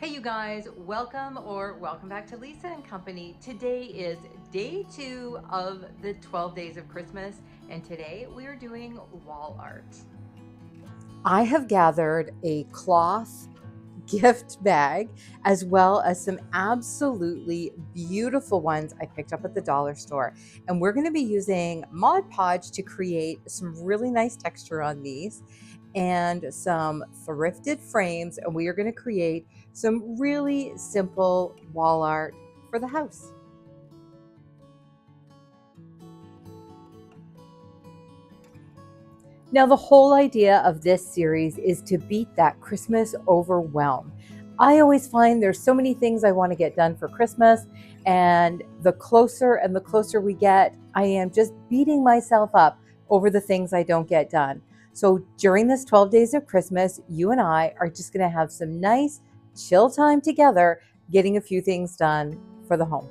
Hey you guys, welcome back to Lisa and Company. Today is day 2 of the 12 days of Christmas, and today we are doing wall art. I have gathered a cloth gift bag as well as some absolutely beautiful ones I picked up at the dollar store. And we're going to be using Mod Podge to create some really nice texture on these and some thrifted frames. And we are going to create some really simple wall art for the house. Now, the whole idea of this series is to beat that Christmas overwhelm. I always find there's so many things I want to get done for Christmas, and the closer and the closer we get, I am just beating myself up over the things I don't get done. So during this 12 days of Christmas, you and I are just going to have some nice chill time together, getting a few things done for the home.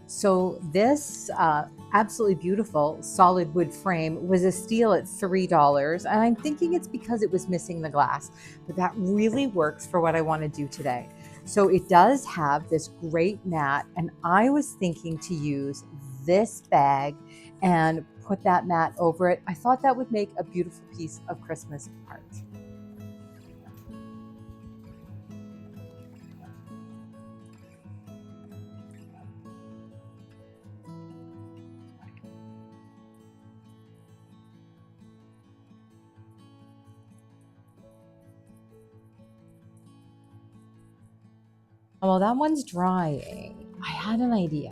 So this absolutely beautiful solid wood frame was a steal at $3. And I'm thinking it's because it was missing the glass, but that really works for what I want to do today. So it does have this great mat, and I was thinking to use this bag and put that mat over it. I thought that would make a beautiful piece of Christmas art. While that one's drying, I had an idea.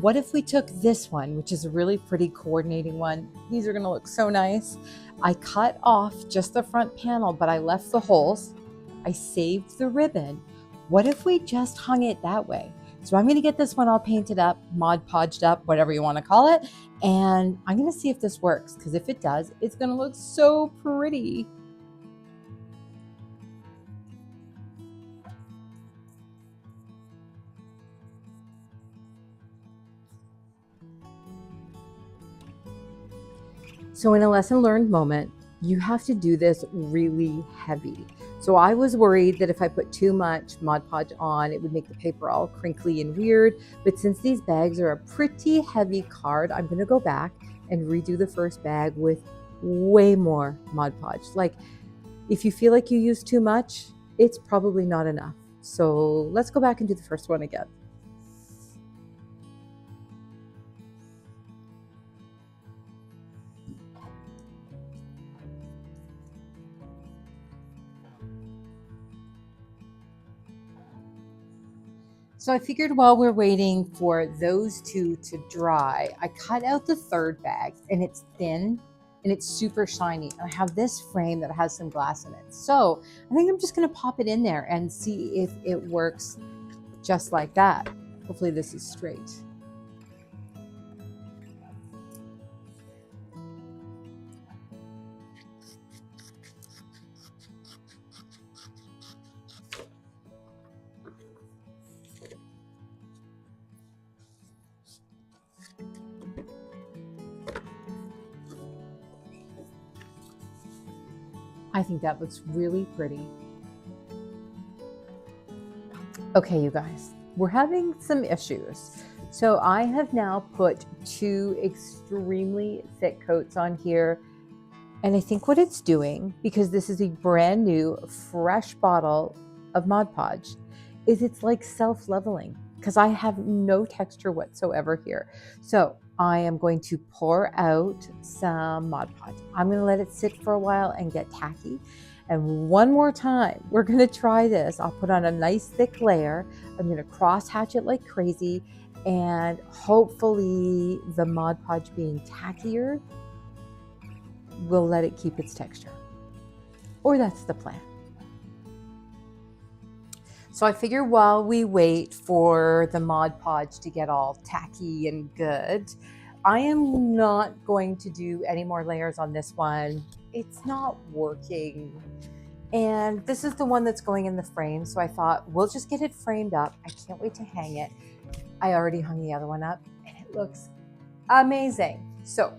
What if we took this one, which is a really pretty coordinating one? These are going to look so nice. I cut off just the front panel, but I left the holes. I saved the ribbon. What if we just hung it that way? So I'm going to get this one all painted up, Mod Podged up, whatever you want to call it. And I'm going to see if this works, because if it does, it's going to look so pretty. So in a lesson learned moment, you have to do this really heavy. So I was worried that if I put too much Mod Podge on, it would make the paper all crinkly and weird. But since these bags are a pretty heavy card, I'm gonna go back and redo the first bag with way more Mod Podge. Like, if you feel like you use too much, it's probably not enough. So let's go back and do the first one again. So I figured while we're waiting for those two to dry, I cut out the third bag, and it's thin and it's super shiny. And I have this frame that has some glass in it. So I think I'm just gonna pop it in there and see if it works just like that. Hopefully this is straight. I think that looks really pretty. Okay, you guys, we're having some issues. So I have now put 2 extremely thick coats on here. And I think what it's doing, because this is a brand new, fresh bottle of Mod Podge, is it's like self-leveling, because I have no texture whatsoever here. So I am going to pour out some Mod Podge. I'm going to let it sit for a while and get tacky. And one more time, we're going to try this. I'll put on a nice thick layer. I'm going to cross hatch it like crazy. And hopefully the Mod Podge being tackier will let it keep its texture. Or that's the plan. So I figure while we wait for the Mod Podge to get all tacky and good, I am not going to do any more layers on this one. It's not working. And this is the one that's going in the frame. So I thought we'll just get it framed up. I can't wait to hang it. I already hung the other one up and it looks amazing. So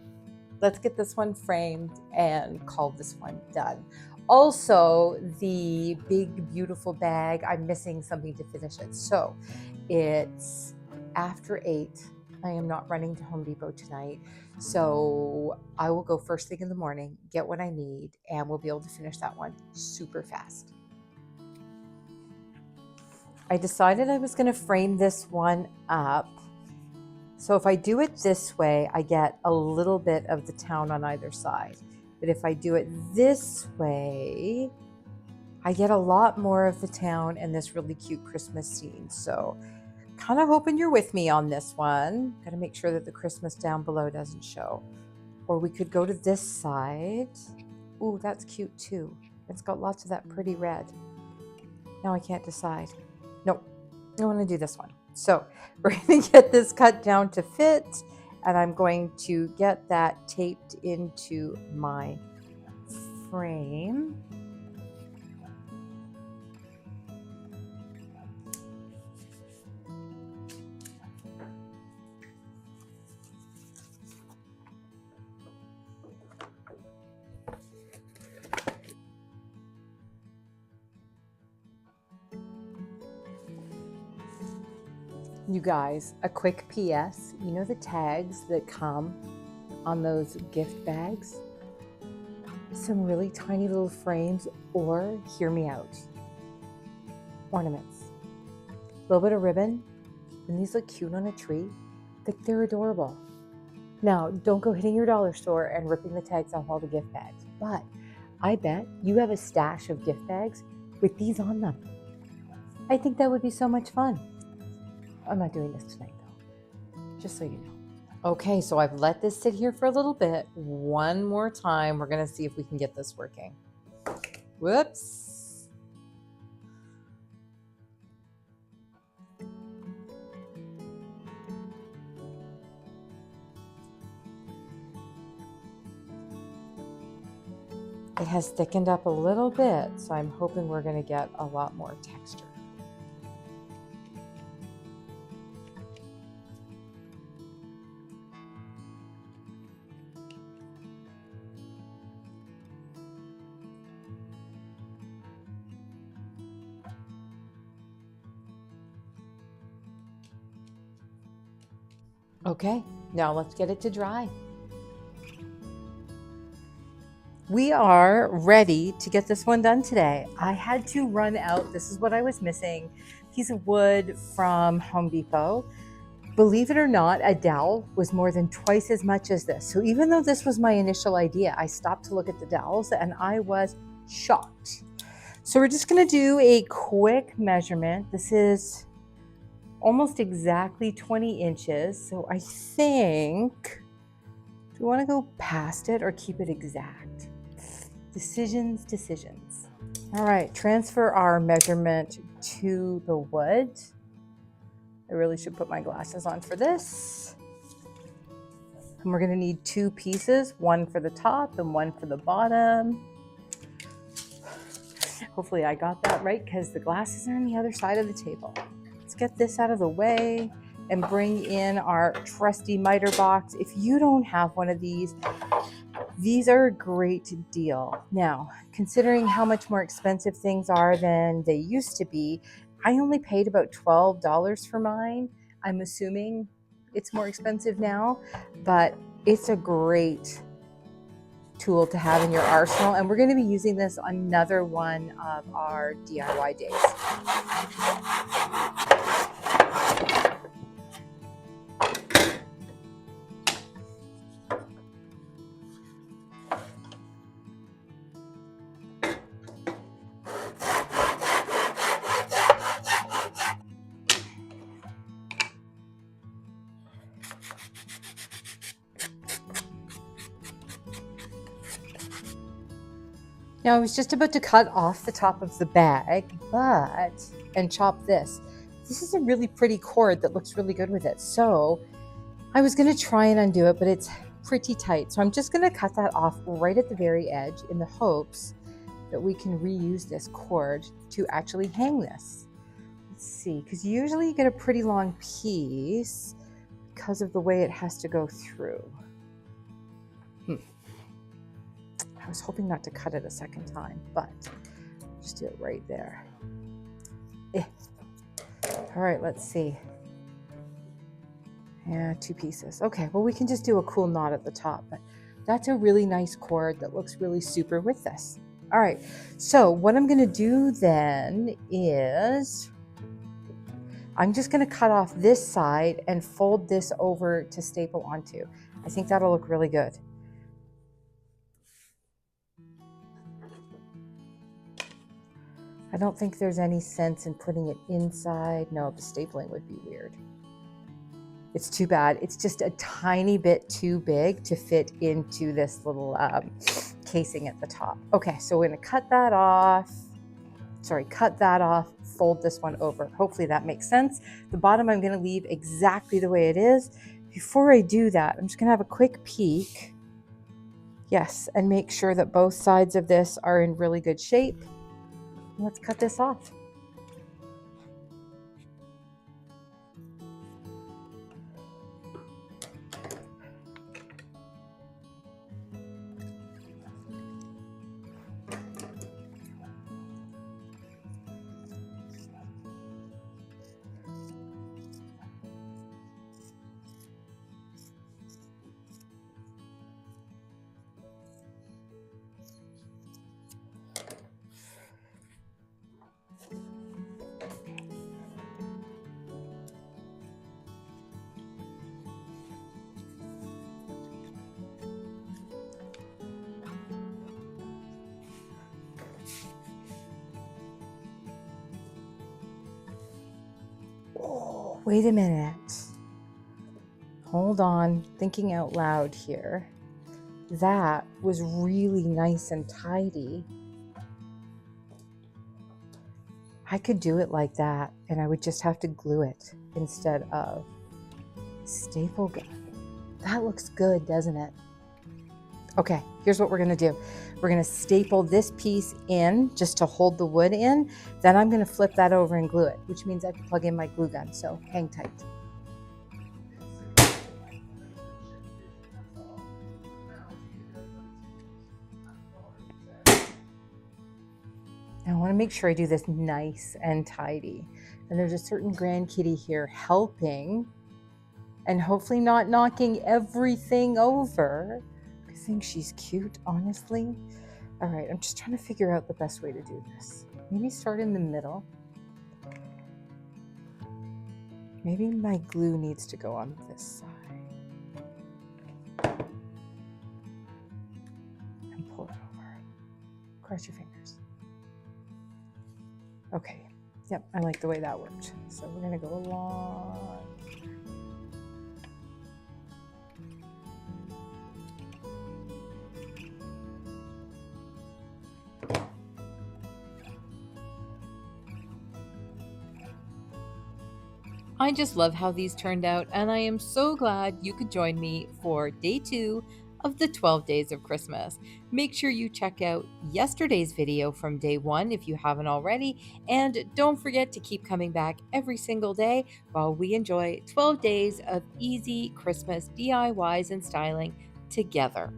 let's get this one framed and call this one done. Also, the big, beautiful bag, I'm missing something to finish it. So it's after 8. I am not running to Home Depot tonight. So I will go first thing in the morning, get what I need, and we'll be able to finish that one super fast. I decided I was going to frame this one up. So if I do it this way, I get a little bit of the town on either side. But if I do it this way, I get a lot more of the town and this really cute Christmas scene. So kind of hoping you're with me on this one. Got to make sure that the Christmas down below doesn't show. Or we could go to this side. Ooh, that's cute too. It's got lots of that pretty red. Now I can't decide. Nope, I want to do this one. So we're going to get this cut down to fit, and I'm going to get that taped into my frame. You guys, a quick PS. You know the tags that come on those gift bags? Some really tiny little frames, or hear me out, ornaments. A little bit of ribbon, and these look cute on a tree. They're adorable. Now, don't go hitting your dollar store and ripping the tags off all the gift bags, but I bet you have a stash of gift bags with these on them. I think that would be so much fun. I'm not doing this tonight though, just so you know. Okay, so I've let this sit here for a little bit. One more time, we're gonna see if we can get this working. Whoops. It has thickened up a little bit, so I'm hoping we're gonna get a lot more texture. Okay, now let's get it to dry. We are ready to get this one done today. I had to run out. This is what I was missing. Piece of wood from Home Depot. Believe it or not, a dowel was more than twice as much as this. So even though this was my initial idea, I stopped to look at the dowels and I was shocked. So we're just gonna do a quick measurement. This is almost exactly 20 inches. So I think, do we wanna go past it or keep it exact? Decisions. All right, transfer our measurement to the wood. I really should put my glasses on for this. And we're gonna need 2 pieces, one for the top and one for the bottom. Hopefully I got that right because the glasses are on the other side of the table. Let's get this out of the way and bring in our trusty miter box. If you don't have one of these are a great deal. Now, considering how much more expensive things are than they used to be, I only paid about $12 for mine. I'm assuming it's more expensive now, but it's a great tool to have in your arsenal. And we're going to be using this on another one of our DIY days. Now I was just about to cut off the top of the bag, and chop this. This is a really pretty cord that looks really good with it. So I was gonna try and undo it, but it's pretty tight. So I'm just gonna cut that off right at the very edge in the hopes that we can reuse this cord to actually hang this. Let's see, because usually you get a pretty long piece because of the way it has to go through. I was hoping not to cut it a second time, but just do it right there. All right, let's see. Yeah, 2 pieces. Okay, well, we can just do a cool knot at the top, but that's a really nice cord that looks really super with this. All right, so what I'm gonna do then is I'm just gonna cut off this side and fold this over to staple onto. I think that'll look really good. I don't think there's any sense in putting it inside. No, the stapling would be weird. It's too bad. It's just a tiny bit too big to fit into this little casing at the top. Okay, so we're gonna cut that off. Sorry, cut that off, fold this one over. Hopefully that makes sense. The bottom I'm gonna leave exactly the way it is. Before I do that, I'm just gonna have a quick peek. Yes, and make sure that both sides of this are in really good shape. Let's cut this off. Oh, wait a minute. Hold on, thinking out loud here. That was really nice and tidy. I could do it like that, and I would just have to glue it instead of staple gun. That looks good, doesn't it? Okay, here's what we're gonna do. We're gonna staple this piece in just to hold the wood in. Then I'm gonna flip that over and glue it, which means I can plug in my glue gun, so hang tight. I wanna make sure I do this nice and tidy. And there's a certain grandkitty here helping and hopefully not knocking everything over. I think she's cute, honestly. All right, I'm just trying to figure out the best way to do this. Maybe start in the middle. Maybe my glue needs to go on this side. And pull it over. Cross your fingers. Okay, yep, I like the way that worked. So we're gonna go along. I just love how these turned out, and I am so glad you could join me for day 2 of the 12 days of Christmas. Make sure you check out yesterday's video from day 1 if you haven't already, and don't forget to keep coming back every single day while we enjoy 12 days of easy Christmas DIYs and styling together.